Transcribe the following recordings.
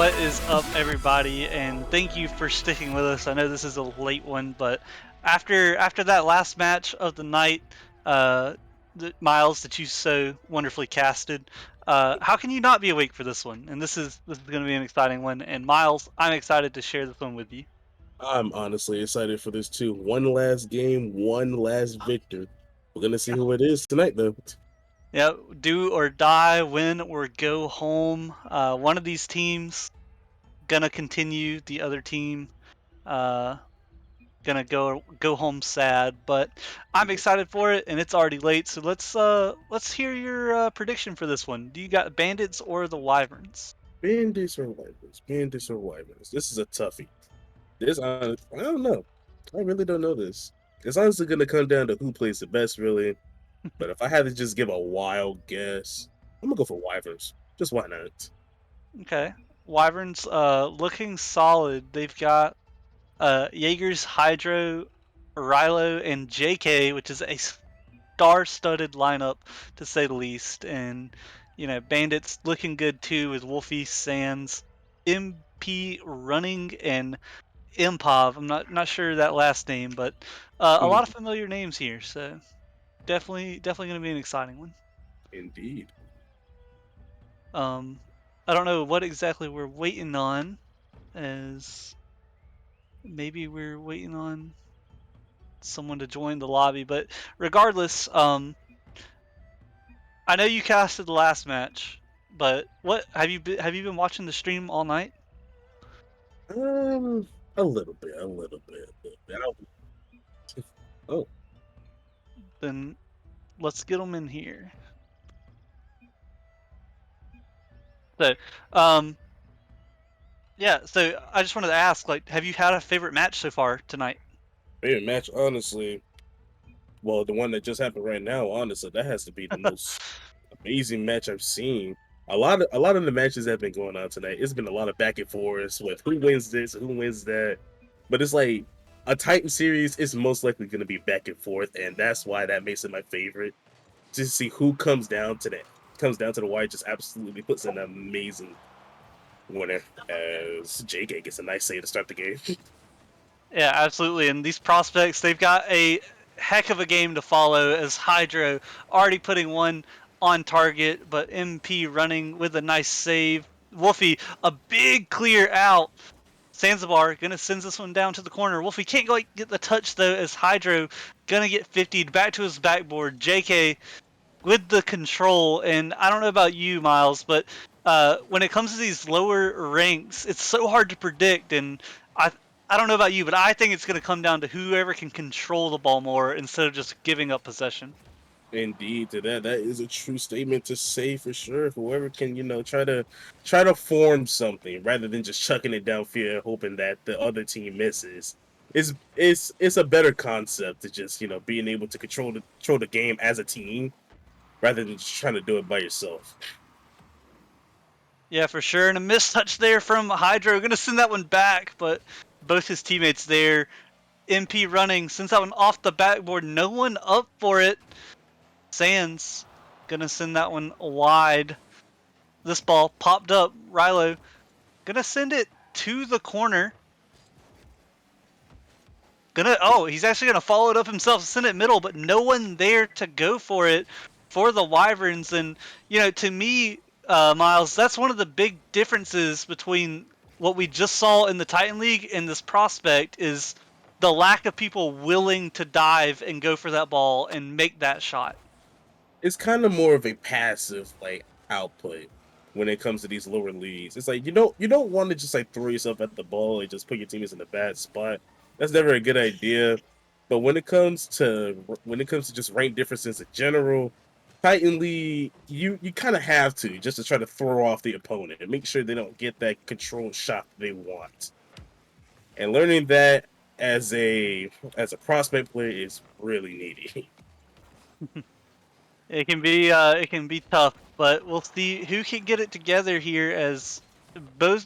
What is up, everybody, and thank you for sticking with us. I know this is a late one, but after that last match of the night, Miles, that you so wonderfully casted, how can you not be awake for this one? And this is going to be an exciting one. And Miles, I'm excited to share this one with you. I'm honestly excited for this too. One last game, one last victor. We're gonna see who it is tonight, though. Yeah, do or die, win or go home. One of these teams gonna continue. The other team, uh, gonna go home sad, but I'm excited for it, and it's already late. So let's hear your prediction for this one. Do you got Bandits or the Wyverns? Bandits or Wyverns? Bandits or Wyverns? This is a toughie. I don't know. I really don't know this. It's honestly gonna come down to who plays the best, really. But if I had to just give a wild guess, I'm gonna go for Wyverns. Just why not? Okay, Wyverns looking solid. They've got Jaeger's Hydro, Rilo, and JK, which is a star-studded lineup to say the least. And Bandits looking good too with Wolfie, Sands, MP running, and Improv. I'm not sure that last name, but a lot of familiar names here. So definitely going to be an exciting one. Indeed. Um, I don't know what exactly we're waiting on, as maybe we're waiting on someone to join the lobby. But regardless, I know you casted the last match, but what have you been watching the stream all night? Um, a little bit, a little bit, a little bit. Oh, Then let's get them in here. So, um, yeah. So I just wanted to ask, like, have you had a favorite match so far tonight? favorite match, honestly. Well, the one that just happened right now, honestly, that has to be the most amazing match I've seen. A lot of the matches that have been going on tonight, it's been a lot of back and forth with who wins this, who wins that. But it's like a Titan series is most likely going to be back and forth, and that's why that makes it my favorite. Just to see who comes down to the wire, just absolutely puts an amazing winner. As JK gets a nice save to start the game. Yeah, absolutely. And these prospects, they've got a heck of a game to follow, as Hydro already putting one on target, but MP running with a nice save. Wolfie, a big clear out. Zanzibar gonna send this one down to the corner. Wolfie can't go get the touch though, as Hydro gonna get 50'd back to his backboard. JK with the control, and I don't know about you, Miles, but when it comes to these lower ranks, it's so hard to predict. And I I don't know about you, but I think it's gonna come down to whoever can control the ball more instead of just giving up possession. Indeed, to that is a true statement to say for sure. Whoever can, try to form something rather than just chucking it downfield, hoping that the other team misses. It's a better concept to just being able to control the game as a team rather than just trying to do it by yourself. Yeah, for sure. And a missed touch there from Hydro. Gonna send that one back, but both his teammates there. MP running, sends that one off the backboard. No one up for it. Sands gonna send that one wide. This ball popped up. Rilo gonna send it to the corner. He's actually gonna follow it up himself, send it middle, but no one there to go for it for the Wyverns. And to me, Miles, that's one of the big differences between what we just saw in the Titan League and this prospect is the lack of people willing to dive and go for that ball and make that shot. It's kind of more of a passive like output when it comes to these lower leagues. It's like you don't want to just like throw yourself at the ball and just put your teammates in a bad spot. That's never a good idea. But when it comes to just rank differences in general, Titan League, you kind of have to just to try to throw off the opponent and make sure they don't get that control shot they want. And learning that as a prospect player is really needy. It can be tough, but we'll see who can get it together here, as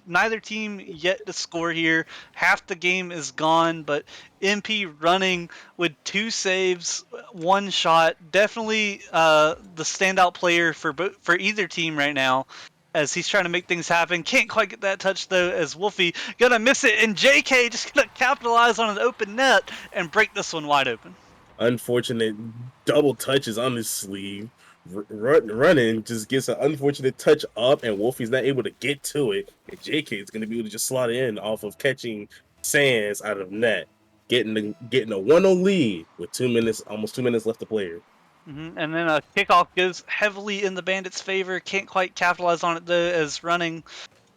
neither team yet to score here. Half the game is gone, but MP running with 2 saves, 1 shot. Definitely the standout player for either team right now. as he's trying to make things happen. Can't quite get that touch though, as Wolfie gonna miss it, and JK just gonna capitalize on an open net and break this one wide open. Unfortunate double touches on his sleeve. Running just gets an unfortunate touch up, and Wolfie's not able to get to it. And JK is going to be able to just slot in off of catching Sands out of net, getting a 1-0 lead with 2 minutes, almost 2 minutes left to play here. And then a kickoff goes heavily in the Bandits' favor. Can't quite capitalize on it though, as Running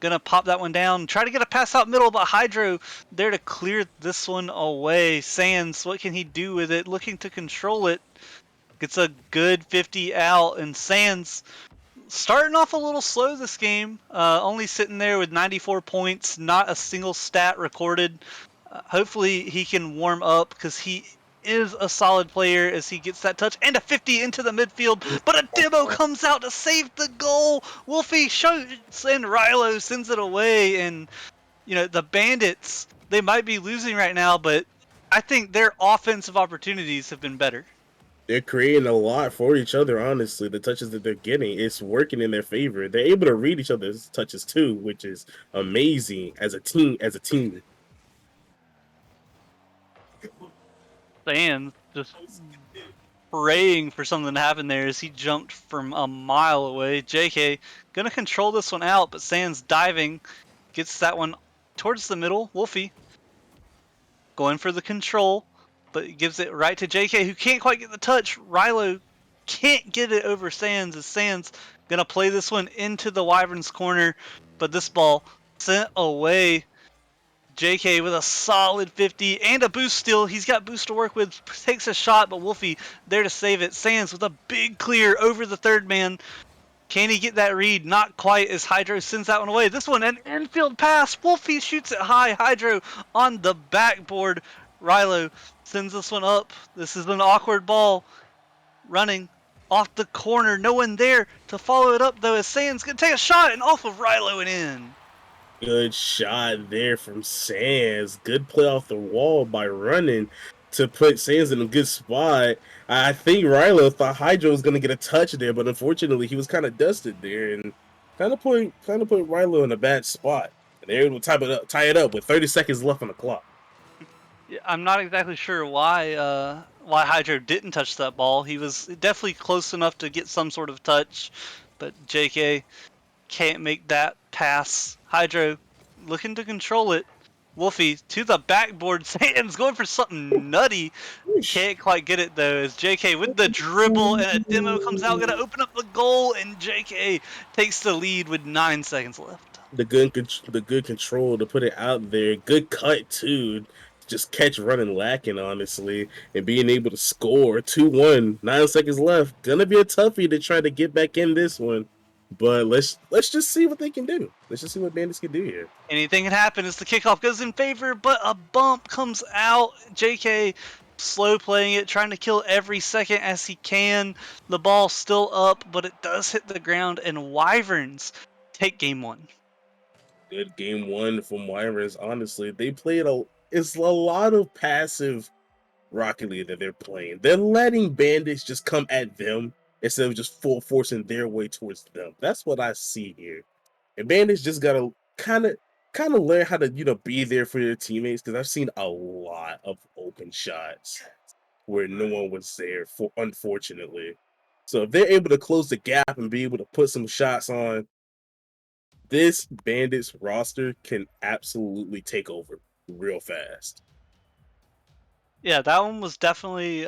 gonna pop that one down. Try to get a pass out middle, but Hydro there to clear this one away. Sands, what can he do with it? Looking to control it. Gets a good 50 out, and Sands starting off a little slow this game. Only sitting there with 94 points, not a single stat recorded. Hopefully he can warm up, because he is a solid player as he gets that touch and a 50 into the midfield, but a demo comes out to save the goal. Wolfie shoots and Rilo sends it away, and the Bandits, they might be losing right now, but I think their offensive opportunities have been better. They're creating a lot for each other, honestly. The touches that they're getting, it's working in their favor. They're able to read each other's touches too, which is amazing as a team. Sands just praying for something to happen there as he jumped from a mile away. JK gonna control this one out, but Sands diving gets that one towards the middle. Wolfie going for the control, but gives it right to JK, who can't quite get the touch. Rilo can't get it over Sands, as Sands gonna play this one into the Wyverns corner, but this ball sent away. JK with a solid 50 and a boost steal. He's got boost to work with, takes a shot, but Wolfie there to save it. Sands with a big clear over the third man. Can he get that read? Not quite, as Hydro sends that one away. This one, an infield pass. Wolfie shoots it high. Hydro on the backboard. Rilo sends this one up. This is an awkward ball. Running off the corner. No one there to follow it up, though, as Sands going to take a shot and off of Rilo and in. Good shot there from Sands. Good play off the wall by Running to put Sands in a good spot. I think Rilo thought Hydro was gonna get a touch there, but unfortunately he was kind of dusted there and kind of put Rilo in a bad spot. And they're able to tie it up with 30 seconds left on the clock. Yeah, I'm not exactly sure why Hydro didn't touch that ball. He was definitely close enough to get some sort of touch, but JK can't make that pass. Hydro looking to control it. Wolfie to the backboard. Sands going for something nutty. Can't quite get it though, as JK with the dribble and a demo comes out, gonna open up the goal, and JK takes the lead with 9 seconds left. The good control to put it out there. Good cut too. Just catch Running lacking, honestly, and being able to score 2-1, 9 seconds left. Gonna be a toughie to try to get back in this one. But let's just see what they can do. Let's just see what Bandits can do here. Anything can happen as the kickoff goes in favor, but a bump comes out. JK slow playing it, trying to kill every second as he can. The ball still up, but it does hit the ground, and Wyverns take game one. Good game one from Wyverns, honestly. They played it's a lot of passive Rocket League that they're playing. They're letting Bandits just come at them instead of just full forcing their way towards them. That's what I see here. And Bandits just gotta kind of learn how to be there for their teammates, because I've seen a lot of open shots where no one was there, for unfortunately. So if they're able to close the gap and be able to put some shots on, this Bandits roster can absolutely take over real fast. Yeah, that one was definitely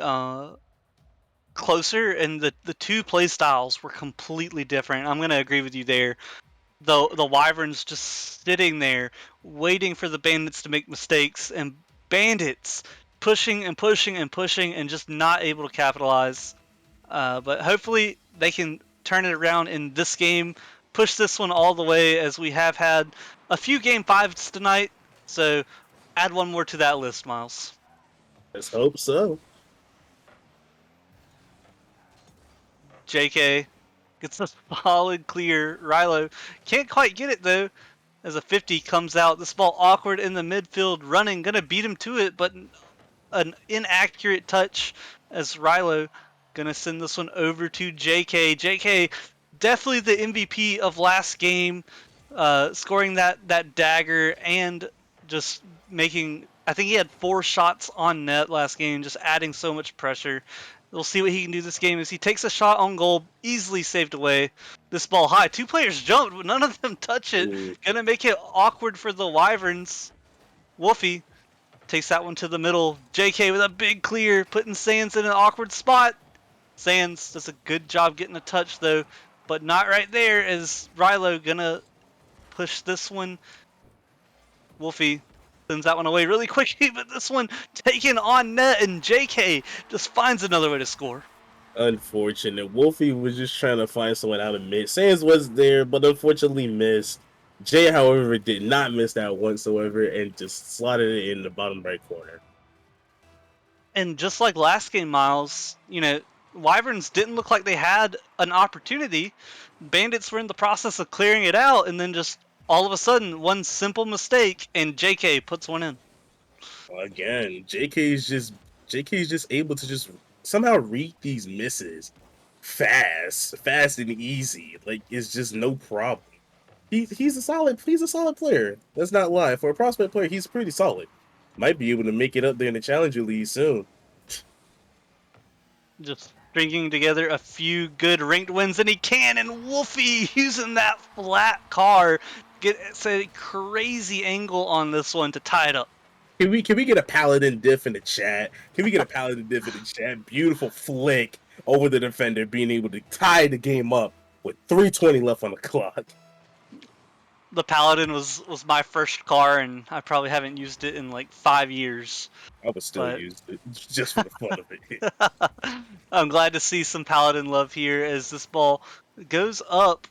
closer, and the two play styles were completely different. I'm gonna agree with you there. The Wyverns just sitting there waiting for the Bandits to make mistakes, and Bandits pushing and pushing and pushing and just not able to capitalize. But hopefully they can turn it around in this game, push this one all the way, as we have had a few game fives tonight. So add one more to that list, Miles. Let's hope so. JK gets a solid clear. Rilo can't quite get it though, as a 50 comes out. This ball awkward in the midfield. Running, gonna beat him to it, but an inaccurate touch, as Rilo gonna send this one over to JK. JK definitely the MVP of last game, scoring that dagger and just making. I think he had 4 shots on net last game, just adding so much pressure. We'll see what he can do this game as he takes a shot on goal, easily saved away. This ball high. 2 players jumped, but none of them touch it. Ooh. Gonna make it awkward for the Wyverns. Wolfie takes that one to the middle. JK with a big clear, putting Sands in an awkward spot. Sands does a good job getting a touch though, but not right there as Rilo gonna push this one. Wolfie sends that one away really quickly, but this one taken on net, and JK just finds another way to score. Unfortunate. Wolfie was just trying to find someone out of mid. Sands was there, but unfortunately missed. Jay, however, did not miss that whatsoever and just slotted it in the bottom right corner. And just like last game, Miles, Wyverns didn't look like they had an opportunity. Bandits were in the process of clearing it out, and then just all of a sudden, one simple mistake, and JK puts one in. Again, JK is just able to just somehow read these misses fast and easy. Like it's just no problem. He's a solid player. Let's not lie. For a prospect player, he's pretty solid. Might be able to make it up there in the Challenger League soon. Just stringing together a few good ranked wins, and he can. And Wolfie using that flat car gets a crazy angle on this one to tie it up. Can we get a Paladin diff in the chat? Can we get a Paladin diff in the chat? Beautiful flick over the defender, being able to tie the game up with 3:20 left on the clock. The Paladin was my first car, and I probably haven't used it in like 5 years. I would still use it just for the fun of it. I'm glad to see some Paladin love here as this ball goes up.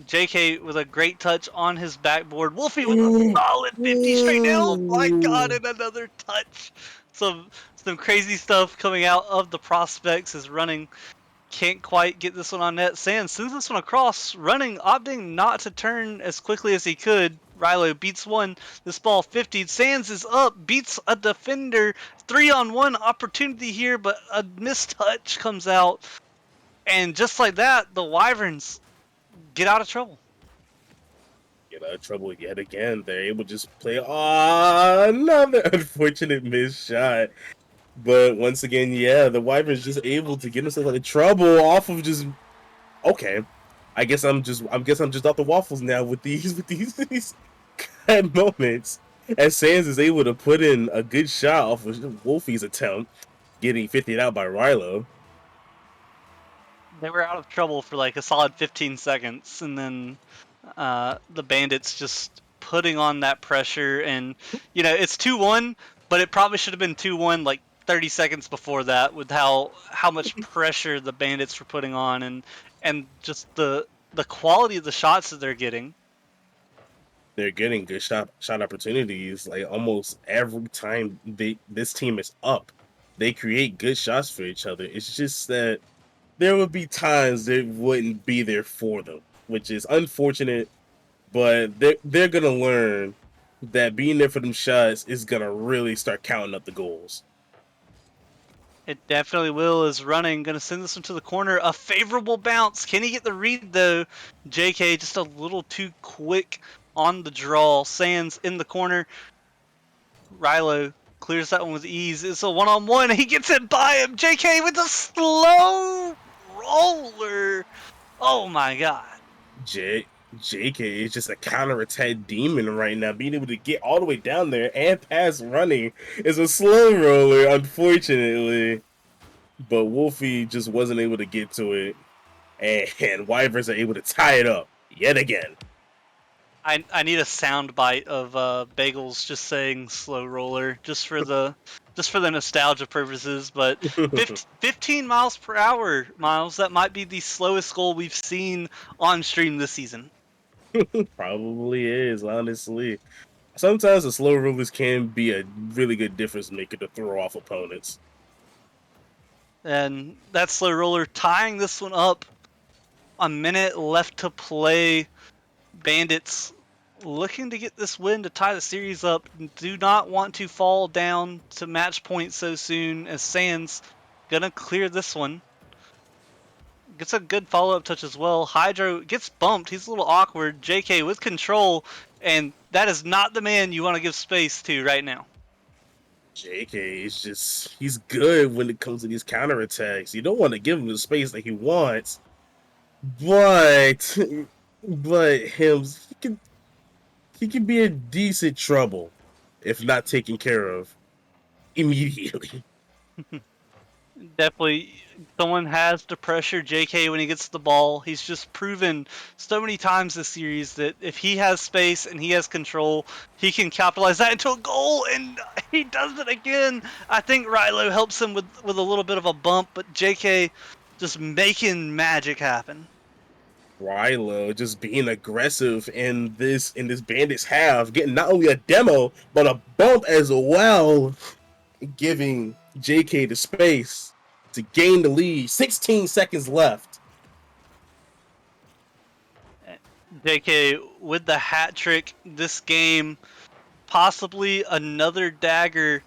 JK with a great touch on his backboard. Wolfie with a solid 50 straight down. Oh my god, and another touch. Some crazy stuff coming out of the prospects is running. Can't quite get this one on net. Sands sends this one across, running, opting not to turn as quickly as he could. Rilo beats one. This ball 50. Sands is up, beats a defender. 3-on-1 opportunity here, but a missed touch comes out. And just like that, the Wyverns get out of trouble. Get out of trouble yet again. They're able to just play another unfortunate missed shot. But once again, yeah, the Wyverns just able to get themselves out of trouble off of just okay. I guess I'm just off the waffles now with these kind of moments. As Sands is able to put in a good shot off of Wolfie's attempt, getting 50'd out by Rilo. They were out of trouble for like a solid 15 seconds, and then the Bandits just putting on that pressure. And it's 2-1, but it probably should have been 2-1 like 30 seconds before that, with how much pressure the Bandits were putting on, and just the quality of the shots that they're getting. They're getting good shot opportunities like almost every time this team is up. They create good shots for each other. It's just that there would be times they wouldn't be there for them, which is unfortunate. But they're gonna learn that being there for them shots is gonna really start counting up the goals. It definitely will. Is running, gonna send this one to the corner. A favorable bounce. Can he get the read though? JK just a little too quick on the draw. Sands in the corner. Rilo clears that one with ease. It's a 1-on-1. He gets it by him. JK with a slow roller. Oh my god. JK is just a counterattack demon right now. Being able to get all the way down there and pass running is a slow roller, unfortunately. But Wolfie just wasn't able to get to it. And Wyverns are able to tie it up yet again. I need a sound bite of Bagels just saying slow roller just for the nostalgia purposes. But 15 miles per hour, Miles, that might be the slowest goal we've seen on stream this season. Probably is, honestly. Sometimes the slow rollers can be a really good difference maker to throw off opponents. And that slow roller tying this one up. A minute left to play. Bandits looking to get this win to tie the series up. Do not want to fall down to match point so soon, as Sands gonna clear this one. gets a good follow-up touch as well. Hydro gets bumped. He's a little awkward. JK with control, and that is not the man you want to give space to right now. JK is just he's good when it comes to these counterattacks. You don't want to give him the space that he wants, but him he can be in decent trouble if not taken care of immediately. Definitely, someone has to pressure JK when he gets the ball. He's just proven so many times this series that if he has space and he has control, he can capitalize that into a goal, and he does it again. I think Rilo helps him with a little bit of a bump, but JK just making magic happen. Rilo just being aggressive in this Bandits half, getting not only a demo but a bump as well, giving JK the space to gain the lead. 16 seconds left. JK with the hat trick this game, possibly another dagger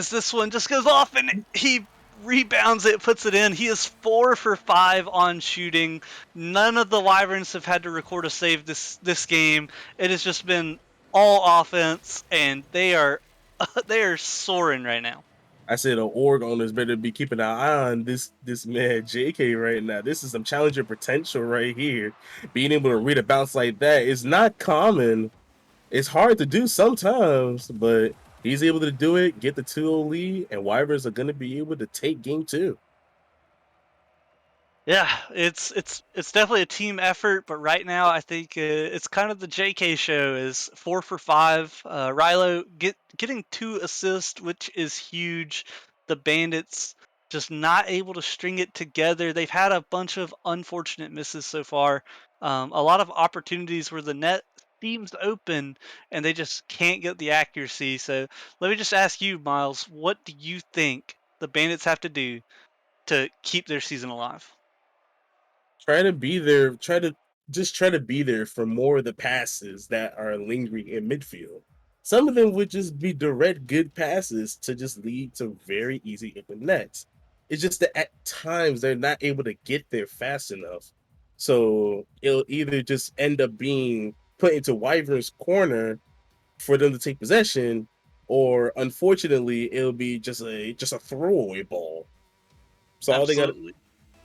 as this one just goes off and he rebounds it, puts it in. He is 4 for 5 on shooting. None of the Wyverns have had to record a save this game. It has just been all offense, and they are soaring right now. I said the org owners better be keeping an eye on this man JK right now. This is some challenger potential right here. Being able to read a bounce like that is not common. It's hard to do sometimes, but he's able to do it, get the 2-0 lead, and Wyverns are going to be able to take game 2. Yeah, it's definitely a team effort, but right now I think it's kind of the JK show. Is 4 for 5. Rilo getting 2 assists, which is huge. The Bandits just not able to string it together. They've had a bunch of unfortunate misses so far. A lot of opportunities where the net seems open and they just can't get the accuracy. So let me just ask you, Miles, what do you think the Bandits have to do to keep their season alive? Try to be there. Try to be there for more of the passes that are lingering in midfield. Some of them would just be direct good passes to just lead to very easy open nets. It's just that at times they're not able to get there fast enough. So it'll either just end up being put into Wyvern's corner for them to take possession, or unfortunately it'll be just a throwaway ball. So all they got Absolutely.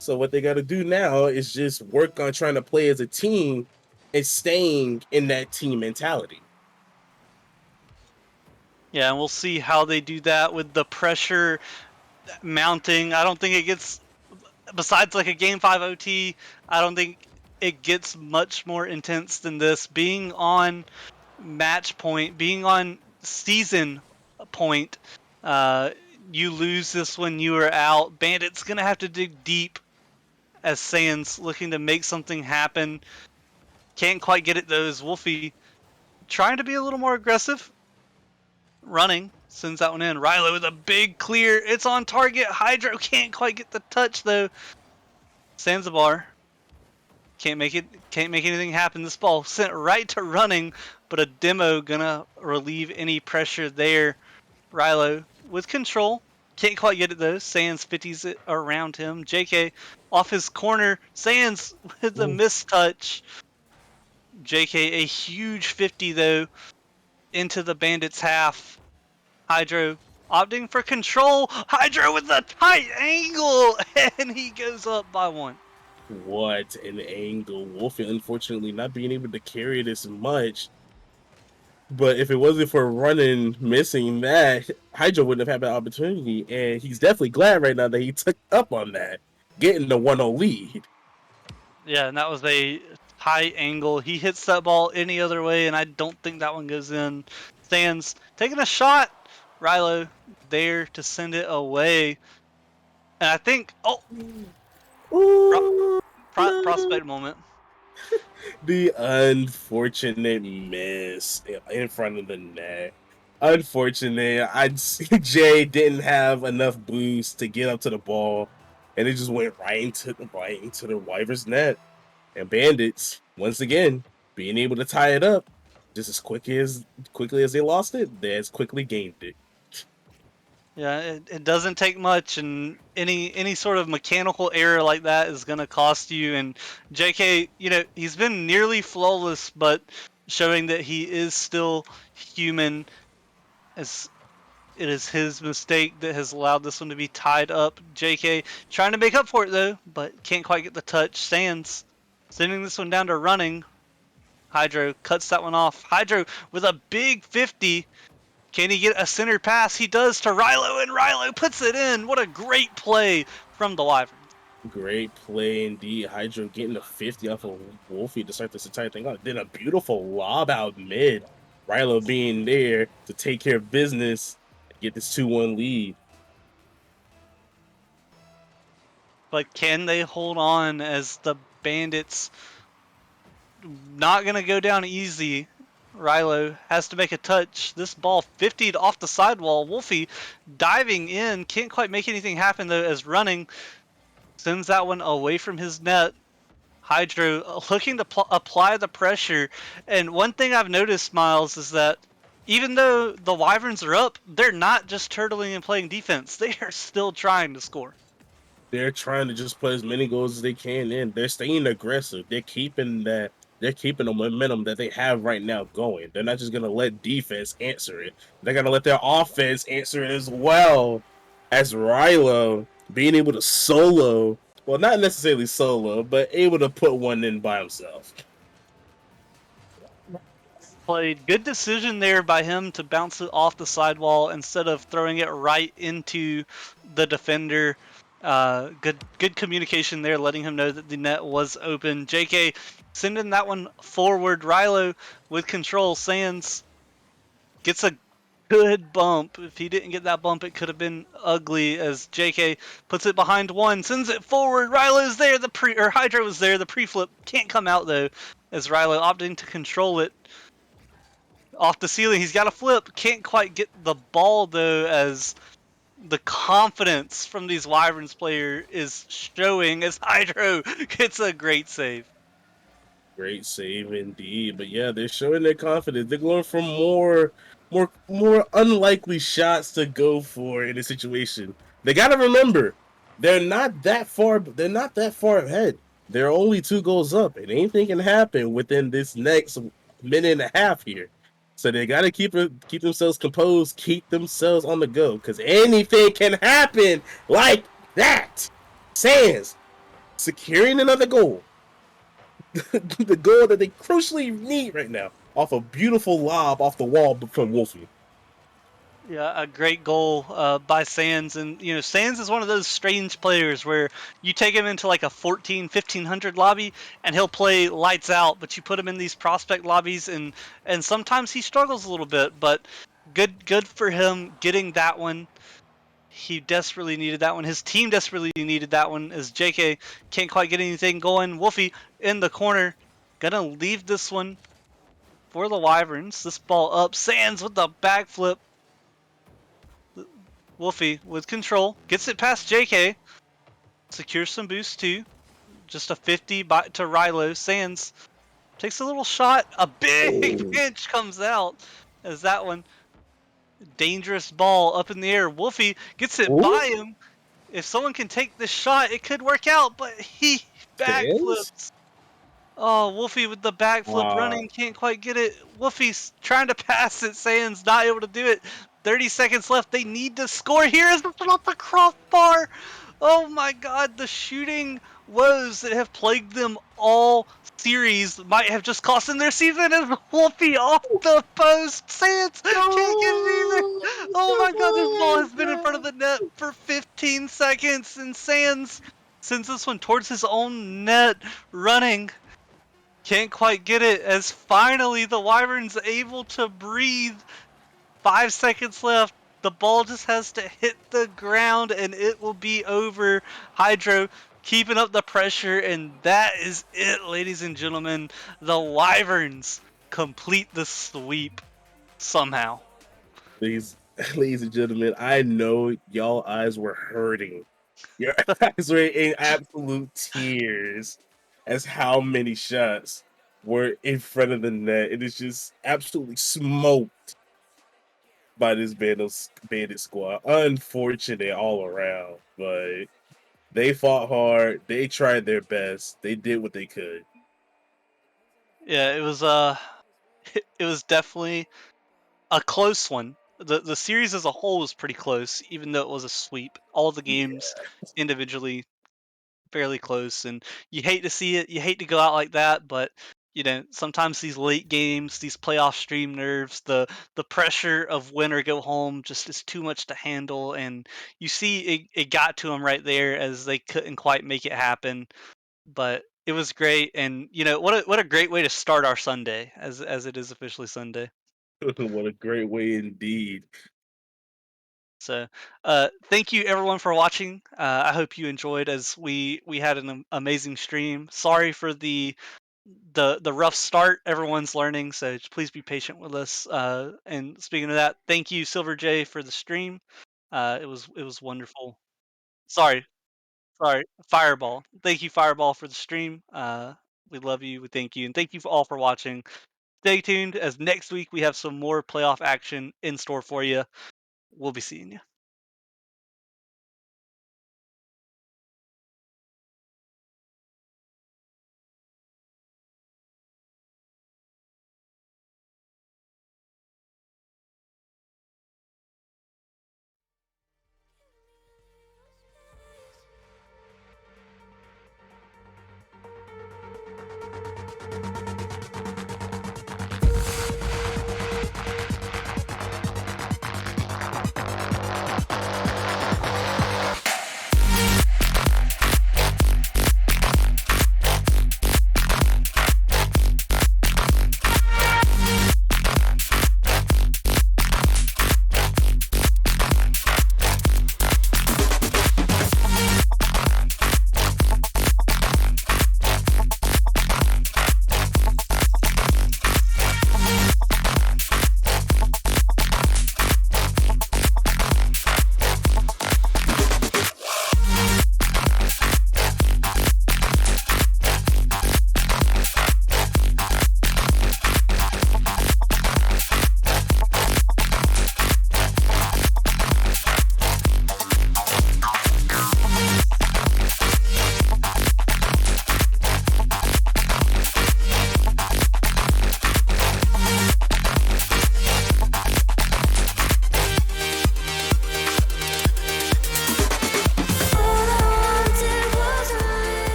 so what they got to do now is just work on trying to play as a team and staying in that team mentality. Yeah, and we'll see how they do that with the pressure mounting. I don't think it gets, besides like a game 5 OT, I don't think it gets much more intense than this. Being on match point, being on season point, uh, you lose this when you are out. Bandits gonna have to dig deep as Sans looking to make something happen. Can't quite get it though, as Wolfie trying to be a little more aggressive. Running, sends that one in. Rilo with a big clear. It's on target. Hydro can't quite get the touch though. Zanzibar can't make it. Can't make anything happen. This ball sent right to running, but a demo gonna relieve any pressure there. Rilo with control. Can't quite get it though. Sands 50s it around him. JK off his corner. Sands with a Ooh. mistouch. JK a huge 50 though into the Bandits half. Hydro opting for control. Hydro with a tight angle, and he goes up by 1. What an angle. Wolfie unfortunately not being able to carry it as much. But if it wasn't for running missing that, Hydra wouldn't have had that opportunity. And he's definitely glad right now that he took up on that, getting the 1-0 lead. Yeah, and that was a tight angle. He hits that ball any other way, and I don't think that one goes in. Stands taking a shot. Rilo there to send it away. And I think, Ooh, no. prospect moment. The unfortunate miss in front of the net. Unfortunate. Jay didn't have enough boost to get up to the ball, and it just went right into the Wyverns net. And Bandits, once again, being able to tie it up just as quickly as they lost it, they as quickly gained it. Yeah, it doesn't take much, and any sort of mechanical error like that is gonna cost you. And JK, he's been nearly flawless, but showing that he is still human, as it is his mistake that has allowed this one to be tied up. JK trying to make up for it though, but can't quite get the touch. Sands sending this one down to running. Hydro cuts that one off. Hydro with a big 50. Can he get a center pass? He does to Rilo, and Rilo puts it in. What a great play from the Wyverns. Great play indeed. Hydro getting the 50 off of Wolfie to start this entire thing out. Then a beautiful lob out mid. Rilo being there to take care of business and get this 2-1 lead. But can they hold on as the Bandits not going to go down easy? Rilo has to make a touch. This ball 50'd off the sidewall. Wolfie diving in. Can't quite make anything happen though as running sends that one away from his net. Hydro looking to apply the pressure. And one thing I've noticed, Miles, is that even though the Wyverns are up, they're not just turtling and playing defense. They are still trying to score. They're trying to just put as many goals as they can in. They're staying aggressive. They're keeping the momentum that they have right now going. They're not just gonna let defense answer it. They're gonna let their offense answer it as well. As Rilo being able to solo, well, not necessarily solo, but able to put one in by himself. Played good decision there by him to bounce it off the sidewall instead of throwing it right into the defender. Good communication there, letting him know that the net was open. JK sending that one forward. Rilo with control. Sands gets a good bump. If he didn't get that bump, it could have been ugly. As JK puts it behind one, sends it forward. Rilo is there. Hydro is there. The pre-flip can't come out though, as Rilo opting to control it off the ceiling. He's got a flip. Can't quite get the ball though, as the confidence from these Wyverns player is showing as Hydro gets a great save. Great save indeed. But yeah, they're showing their confidence. They're going for more unlikely shots to go for in a situation. They got to remember, they're not that far ahead. They're only 2 goals up, and anything can happen within this next minute and a half here. So they got to keep themselves composed, keep themselves on the go, because anything can happen like that. Sands securing another goal. The goal that they crucially need right now off a beautiful lob off the wall from Wolfie. Yeah, a great goal by Sands. And, Sands is one of those strange players where you take him into like a 1500 lobby and he'll play lights out, but you put him in these prospect lobbies and sometimes he struggles a little bit, but good for him getting that one. He desperately needed that one. His team desperately needed that one as JK can't quite get anything going. Wolfie in the corner. Gonna leave this one for the Wyverns. This ball up. Sands with the backflip. Wolfie with control. Gets it past JK. Secures some boost too. Just a 50 to Rilo. Sands takes a little shot. A big Oh, pinch comes out as that one. Dangerous ball up in the air. Wolfie gets it oh, by him. If someone can take this shot, it could work out, but he Sands. backflips. Oh, Wolfie with the backflip Uh, running, can't quite get it. Wolfie's trying to pass it, Sands not able to do it. 30 seconds left. They need to score here as it's off the crossbar. Oh my god, the shooting woes that have plagued them all series might have just cost them their season as Wolfie off the post. Sands can't get it either. no, Oh my god, this ball has been in front of no. the net for 15 seconds and Sands sends this one towards his own net running. Can't quite get it as finally the Wyvern's able to breathe. 5 seconds left. The ball just has to hit the ground and it will be over. Hydro keeping up the pressure, and that is it, ladies and gentlemen. The Wyverns complete the sweep somehow. Ladies, ladies and gentlemen, I know y'all eyes were hurting. Your eyes were in absolute tears as how many shots were in front of the net. It is just absolutely smoke. by this bandit squad. Unfortunate all around, but they fought hard. They tried their best. They did what they could. Yeah, it was it was definitely a close one. The series as a whole was pretty close, even though it was a sweep. All the games Yeah. individually fairly close, and you hate to see it. You hate to go out like that, but sometimes these late games, these playoff stream nerves, the pressure of win or go home just is too much to handle, and you see it got to them right there as they couldn't quite make it happen. But it was great, and what a great way to start our Sunday as it is officially Sunday. What a great way indeed. So, thank you everyone for watching. I hope you enjoyed as we had an amazing stream. Sorry for the rough start. Everyone's learning, so just please be patient with us. And speaking of that, thank you Silver J for the stream. It was wonderful. Sorry, sorry, Fireball. Thank you Fireball for the stream. We love you. We thank you, and thank you all for watching. Stay tuned as next week we have some more playoff action in store for you. We'll be seeing you.